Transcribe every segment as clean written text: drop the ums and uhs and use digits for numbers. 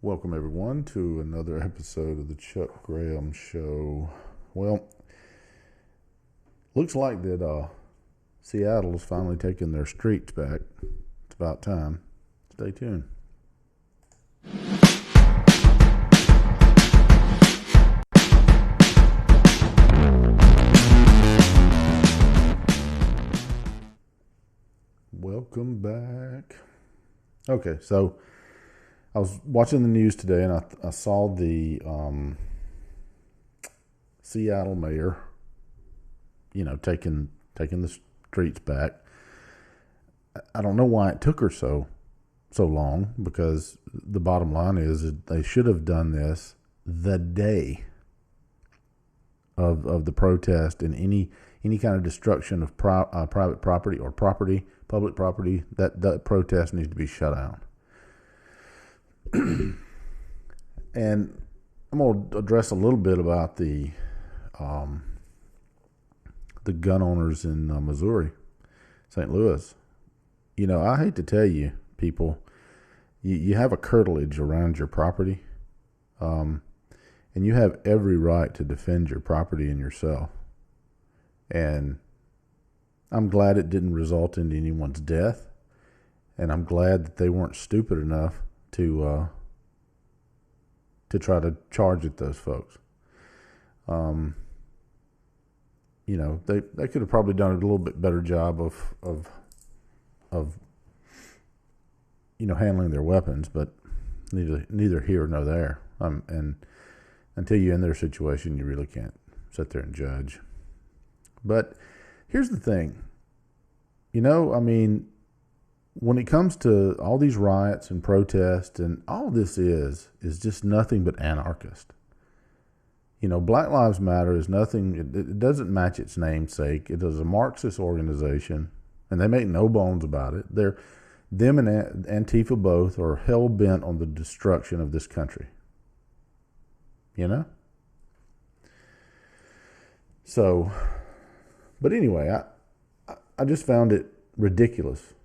Welcome, everyone, to another episode of the Chuck Graham Show. Well, looks like that Seattle's finally taking their streets back. It's about time. Stay tuned. Welcome back. Okay, so I was watching the news today, and I saw the Seattle mayor, taking the streets back. I don't know why it took her so long, because the bottom line is that they should have done this the day of the protest, and any kind of destruction of private property or public property. That protest needs to be shut down. And I'm going to address a little bit about the gun owners in Missouri, St. Louis. I hate to tell you, people, you have a curtilage around your property, and you have every right to defend your property and yourself. And I'm glad it didn't result in anyone's death, and I'm glad that they weren't stupid enough to try to charge at those folks. They could have probably done a little bit better job of handling their weapons, but neither here nor there. And until you're in their situation, you really can't sit there and judge. But here's the thing, when it comes to all these riots and protests, and all this is just nothing but anarchist. Black Lives Matter is nothing. It doesn't match its namesake. It is a Marxist organization, and they make no bones about it. Them and Antifa both are hell bent on the destruction of this country. So, but anyway, I just found it ridiculous.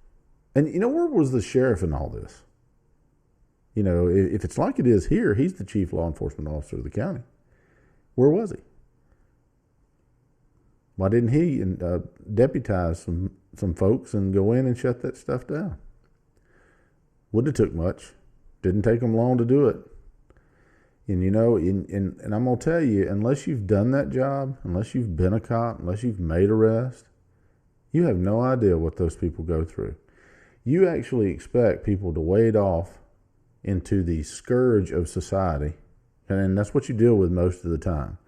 And where was the sheriff in all this? If it's like it is here, he's the chief law enforcement officer of the county. Where was he? Why didn't he deputize some folks and go in and shut that stuff down? Wouldn't have took much. Didn't take them long to do it. And and I'm gonna tell you, unless you've done that job, unless you've been a cop, unless you've made arrests, you have no idea what those people go through. You actually expect people to wade off into the scourge of society, and that's what you deal with most of the time.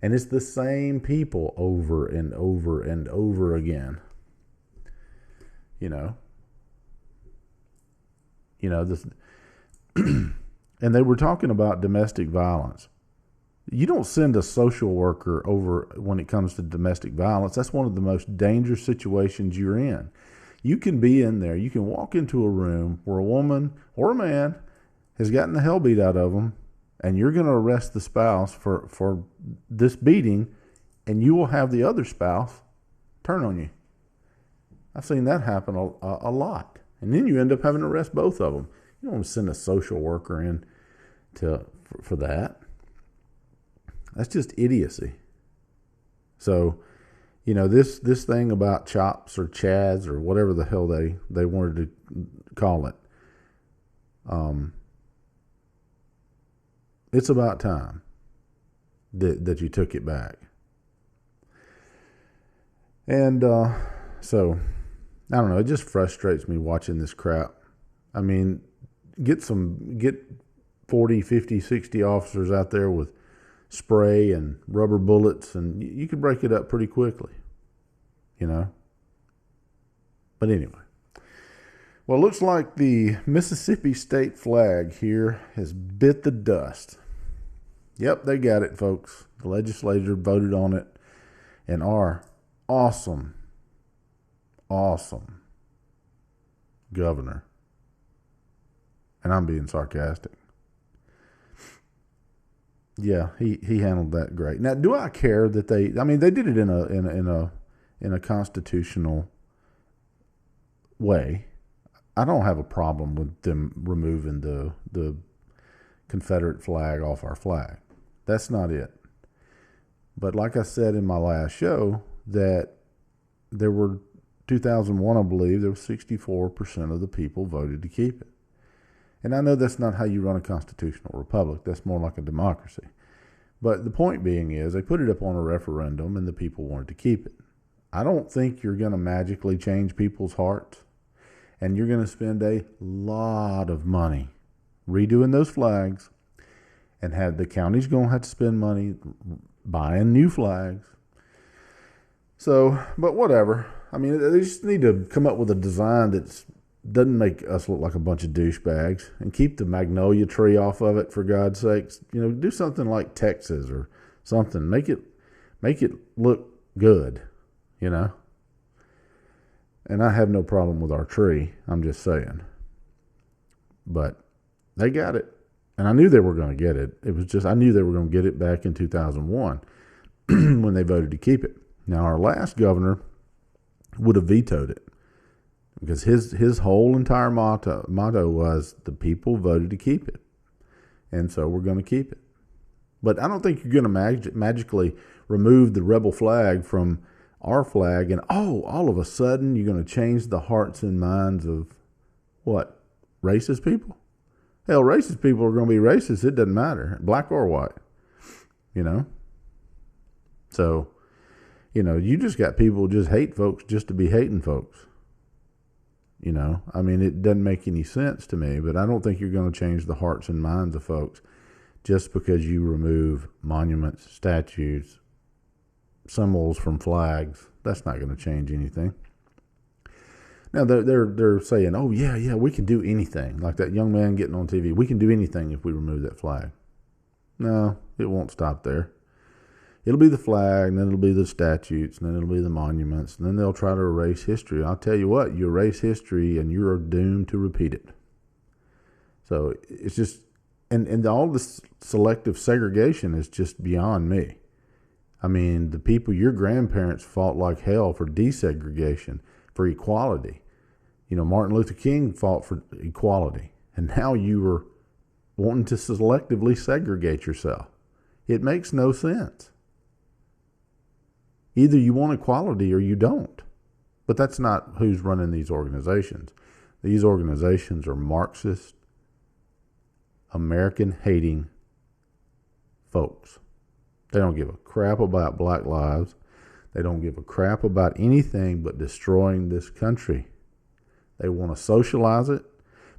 And it's the same people over and over and over again. This, and they were talking about domestic violence. You don't send a social worker over when it comes to domestic violence. That's one of the most dangerous situations you're in. You can be in there. You can walk into a room where a woman or a man has gotten the hell beat out of them, and you're going to arrest the spouse for this beating, and you will have the other spouse turn on you. I've seen that happen a lot. And then you end up having to arrest both of them. You don't want to send a social worker in for that. That's just idiocy. So, this thing about chops or chads or whatever the hell they wanted to call it, it's about time that you took it back. And so, I don't know, it just frustrates me watching this crap. Get 40, 50, 60 officers out there with spray and rubber bullets, and you could break it up pretty quickly, But anyway, well, it looks like the Mississippi state flag here has bit the dust. Yep, they got it, folks. The legislature voted on it, and our awesome governor, and I'm being sarcastic, yeah, he handled that great. Now, do I care that they did it in a constitutional way. I don't have a problem with them removing the Confederate flag off our flag. That's not it. But like I said in my last show, that there were 2001, I believe, there was 64% of the people voted to keep it. And I know that's not how you run a constitutional republic. That's more like a democracy. But the point being is they put it up on a referendum and the people wanted to keep it. I don't think you're going to magically change people's hearts. And you're going to spend a lot of money redoing those flags, and have the county's going to have to spend money buying new flags. So, but whatever. I mean, they just need to come up with a design that doesn't make us look like a bunch of douchebags, and keep the magnolia tree off of it, for God's sakes. You know, do something like Texas or something. Make it look good, you know. And I have no problem with our tree. I'm just saying. But they got it. And I knew they were going to get it. It was just, I knew they were going to get it back in 2001 when they voted to keep it. Now, our last governor would have vetoed it, because his whole entire motto was the people voted to keep it. And so we're going to keep it. But I don't think you're going to magically remove the rebel flag from our flag and, all of a sudden you're going to change the hearts and minds of what? Racist people? Hell, racist people are going to be racist. It doesn't matter, black or white, you know? So, you know, you just got people just hate folks just to be hating folks. You know, I mean, it doesn't make any sense to me, but I don't think you're going to change the hearts and minds of folks just because you remove monuments, statues, symbols from flags. That's not going to change anything. Now, they're saying, oh, yeah, we can do anything. Like that young man getting on TV. We can do anything if we remove that flag. No, it won't stop there. It'll be the flag, and then it'll be the statutes, and then it'll be the monuments, and then they'll try to erase history. I'll tell you what, you erase history, and you're doomed to repeat it. So it's just, and all this selective segregation is just beyond me. I mean, the people, your grandparents fought like hell for desegregation, for equality. You know, Martin Luther King fought for equality, and now you are wanting to selectively segregate yourself. It makes no sense. Either you want equality or you don't. But that's not who's running these organizations. These organizations are Marxist, American-hating folks. They don't give a crap about black lives. They don't give a crap about anything but destroying this country. They want to socialize it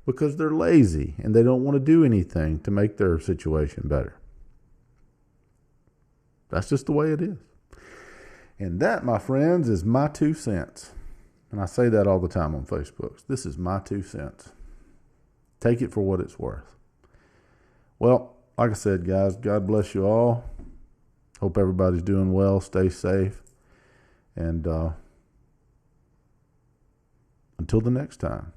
because they're lazy and they don't want to do anything to make their situation better. That's just the way it is. And that, my friends, is my 2 cents. And I say that all the time on Facebook. This is my 2 cents. Take it for what it's worth. Well, like I said, guys, God bless you all. Hope everybody's doing well. Stay safe. And until the next time.